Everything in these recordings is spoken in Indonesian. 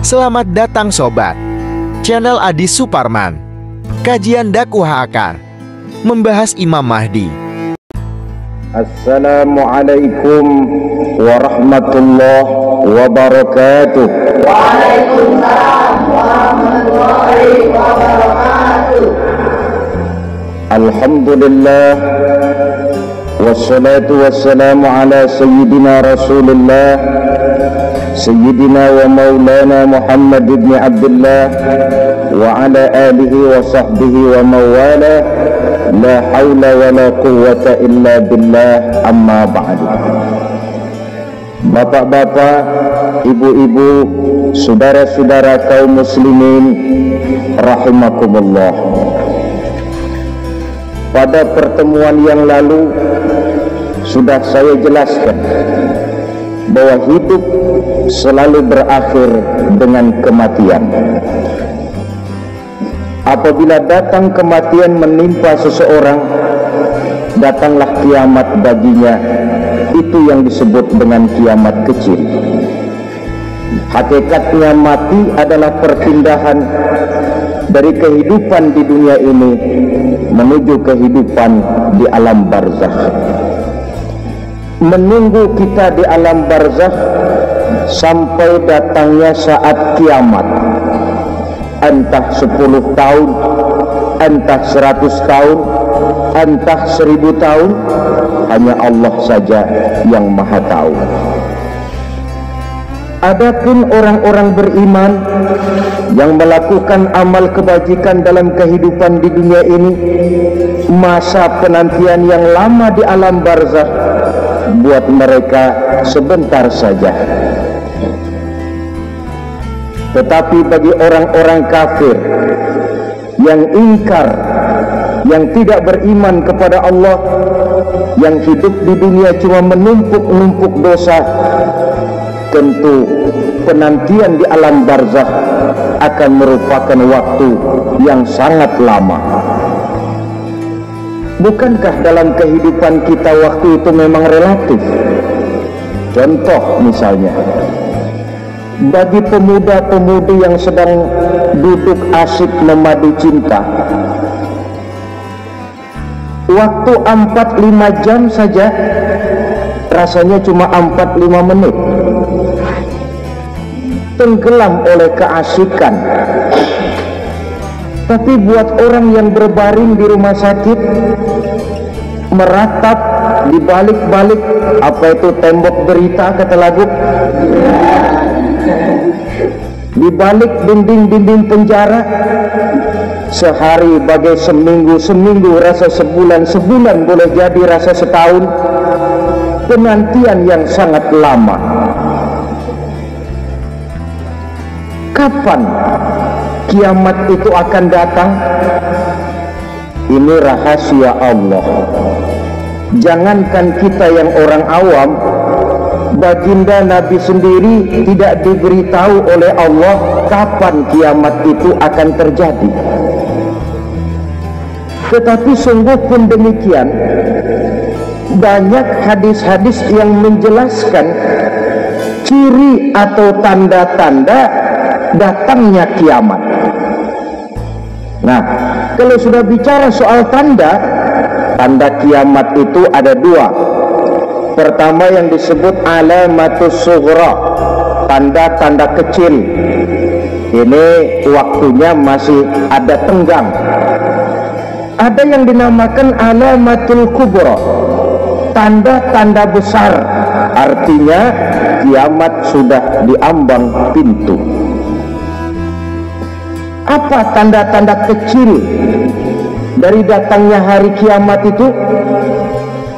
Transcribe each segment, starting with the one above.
Selamat datang sobat, channel Adi Suparman. Kajian dakwah akan membahas Imam Mahdi. Assalamualaikum warahmatullahi wabarakatuh. Waalaikumsalam warahmatullahi wabarakatuh. Alhamdulillah, wassalatu wassalamu ala sayyidina Rasulillah, sayyidina wa maulana Muhammad ibn Abdullah wa ala alihi wa sahbihi wa mawala. La hawla wa la quwwata illa billah, amma ba'du. Bapak-bapak, ibu-ibu, saudara-saudara kaum muslimin rahimakumullah. Pada pertemuan yang lalu sudah saya jelaskan bahwa hidup selalu berakhir dengan kematian. Apabila datang kematian menimpa seseorang, datanglah kiamat baginya. Itu yang disebut dengan kiamat kecil. Hakikatnya mati adalah perpindahan dari kehidupan di dunia ini menuju kehidupan di alam barzakh. Menunggu kita di alam barzakh sampai datangnya saat kiamat. Entah 10 tahun, entah 100 tahun, entah 1000 tahun, hanya Allah saja yang maha tahu. Adapun orang-orang beriman yang melakukan amal kebajikan dalam kehidupan di dunia ini, masa penantian yang lama di alam barzakh buat mereka sebentar saja. Tetapi bagi orang-orang kafir yang ingkar, yang tidak beriman kepada Allah, yang hidup di dunia cuma menumpuk-numpuk dosa, tentu penantian di alam barzakh akan merupakan waktu yang sangat lama. Bukankah dalam kehidupan kita waktu itu memang relatif? Contoh misalnya, bagi pemuda-pemudi yang sedang duduk asyik memadu cinta, waktu 4-5 jam saja rasanya cuma 4-5 menit, tenggelam oleh keasikan. Tapi buat orang yang berbaring di rumah sakit, meratap di balik-balik apa itu tembok derita, kata lagu, di balik dinding-dinding penjara, sehari bagai seminggu, seminggu rasa sebulan, sebulan boleh jadi rasa setahun. Penantian yang sangat lama. Kapan kiamat itu akan datang? Ini rahasia Allah. Jangankan kita yang orang awam, baginda Nabi sendiri tidak diberitahu oleh Allah kapan kiamat itu akan terjadi. Tetapi sungguh pun demikian, banyak hadis-hadis yang menjelaskan ciri atau tanda-tanda datangnya kiamat. Nah, kalau sudah bicara soal tanda kiamat itu ada dua. Pertama yang disebut alamatus sughra, tanda-tanda kecil. Ini waktunya masih ada tenggang. Ada yang dinamakan alamatul kubra, tanda-tanda besar. Artinya kiamat sudah diambang pintu. Apa tanda-tanda kecil dari datangnya hari kiamat itu?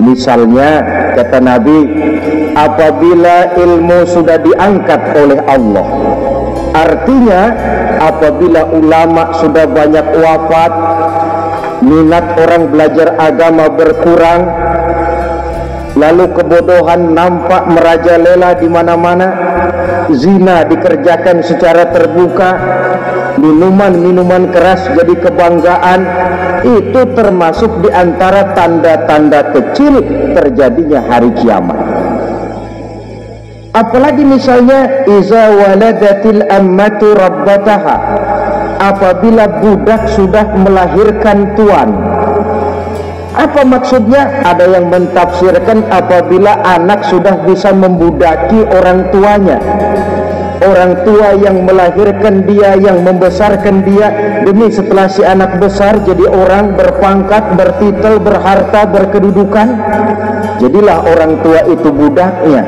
Misalnya kata Nabi, apabila ilmu sudah diangkat oleh Allah, artinya apabila ulama sudah banyak wafat, minat orang belajar agama berkurang, lalu kebodohan nampak merajalela di mana-mana, zina dikerjakan secara terbuka, minuman-minuman keras jadi kebanggaan, itu termasuk di antara tanda-tanda kecil terjadinya hari kiamat. Apalagi misalnya iza waladatil ammatu rabbataha, apabila budak sudah melahirkan tuan. Apa maksudnya? Ada yang mentafsirkan apabila anak sudah bisa membudaki orang tuanya. Orang tua yang melahirkan dia, yang membesarkan dia, demi setelah si anak besar jadi orang berpangkat, bertitel, berharta, berkedudukan, jadilah orang tua itu budaknya.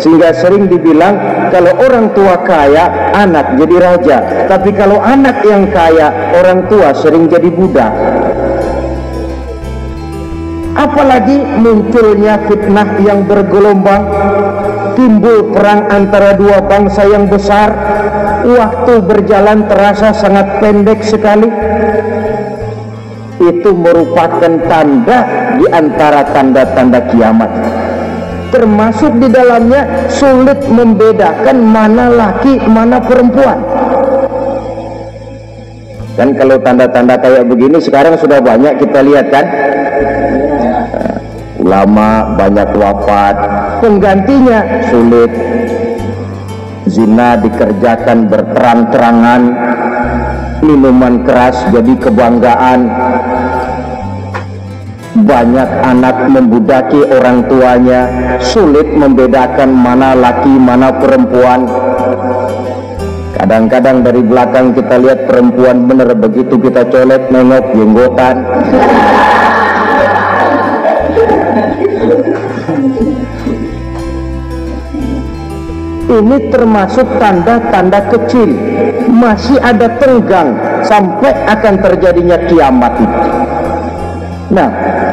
Sehingga sering dibilang kalau orang tua kaya, anak jadi raja. Tapi kalau anak yang kaya, orang tua sering jadi budak. Apalagi munculnya fitnah yang bergelombang, timbul perang antara dua bangsa yang besar, waktu berjalan terasa sangat pendek sekali. Itu merupakan tanda di antara tanda-tanda kiamat. Termasuk di dalamnya sulit membedakan mana laki, mana perempuan. Dan kalau tanda-tanda kayak begini sekarang sudah banyak kita lihat kan. Ulama banyak wafat, penggantinya sulit. Zina dikerjakan berterang-terangan, minuman keras jadi kebanggaan, banyak anak membudaki orang tuanya, sulit membedakan mana laki mana perempuan. Kadang-kadang dari belakang kita lihat perempuan bener, begitu kita colek nengok jenggotan. Ini termasuk tanda-tanda kecil, masih ada tenggang sampai akan terjadinya kiamat itu. Nah,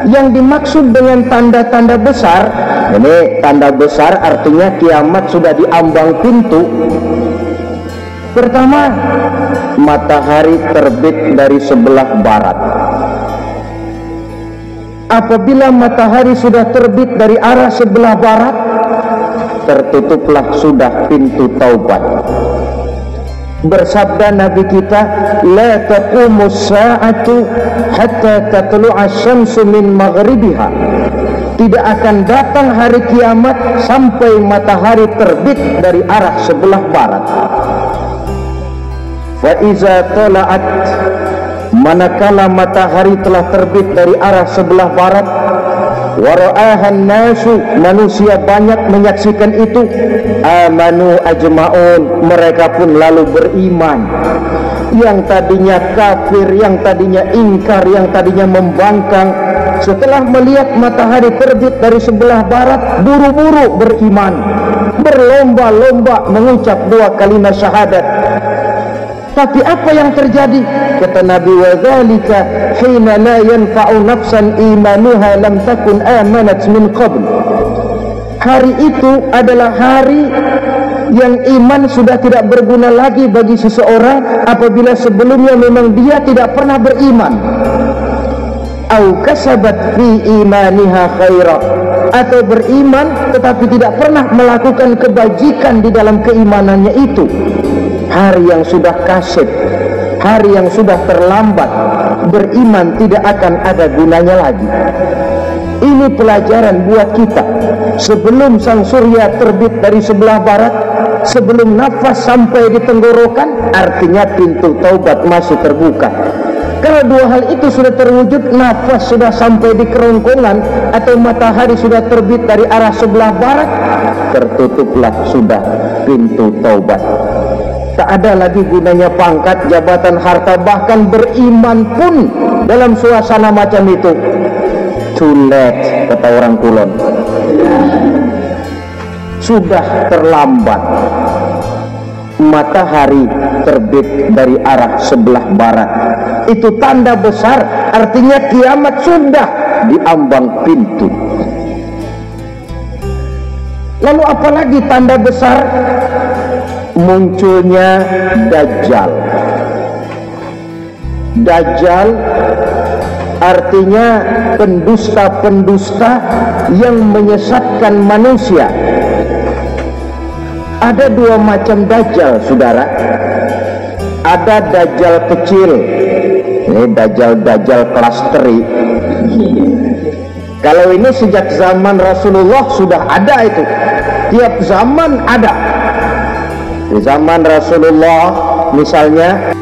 yang dimaksud dengan tanda-tanda besar, ini tanda besar artinya kiamat sudah di ambang pintu. Pertama, matahari terbit dari sebelah barat. Apabila matahari sudah terbit dari arah sebelah barat, tertutuplah sudah pintu taubat. Bersabda Nabi kita, la taqumus sa'atu hatta tatlu'a syamsu min maghribiha. Tidak akan datang hari kiamat sampai matahari terbit dari arah sebelah barat. Fa iza tala'at, manakala matahari telah terbit dari arah sebelah barat, wara'ahan nasu, manusia banyak menyaksikan itu, amanu ajma'un, mereka pun lalu beriman. Yang tadinya kafir, yang tadinya ingkar, yang tadinya membangkang, setelah melihat matahari terbit dari sebelah barat, buru-buru beriman, berlomba-lomba mengucap dua kalimat syahadat. Tapi apa yang terjadi? Kata Nabi, wa dzalika hina la yanfa'u nafsan imanuha lam takun amanat min qabl. Hari itu adalah hari yang iman sudah tidak berguna lagi bagi seseorang apabila sebelumnya memang dia tidak pernah beriman. Au kasabat fi imaniha khaira, atau beriman tetapi tidak pernah melakukan kebajikan di dalam keimanannya itu. Hari yang sudah kasib, hari yang sudah terlambat, beriman tidak akan ada gunanya lagi. Ini pelajaran buat kita. Sebelum sang surya terbit dari sebelah barat, sebelum nafas sampai di tenggorokan, artinya pintu taubat masih terbuka. Kalau dua hal itu sudah terwujud, nafas sudah sampai di kerongkongan atau matahari sudah terbit dari arah sebelah barat, tertutuplah sudah pintu taubat. Tak ada lagi gunanya pangkat, jabatan, harta, bahkan beriman pun dalam suasana macam itu. Too late, kata orang Kulon. Sudah terlambat. Matahari terbit dari arah sebelah barat. Itu tanda besar, artinya kiamat sudah di ambang pintu. Lalu apalagi tanda besar? Munculnya Dajjal. Dajjal artinya pendusta-pendusta yang menyesatkan manusia. Ada dua macam Dajjal, saudara. Ada Dajjal kecil, ini Dajjal kelas teri. Kalau ini sejak zaman Rasulullah sudah ada itu. tiap zaman ada. Di zaman Rasulullah misalnya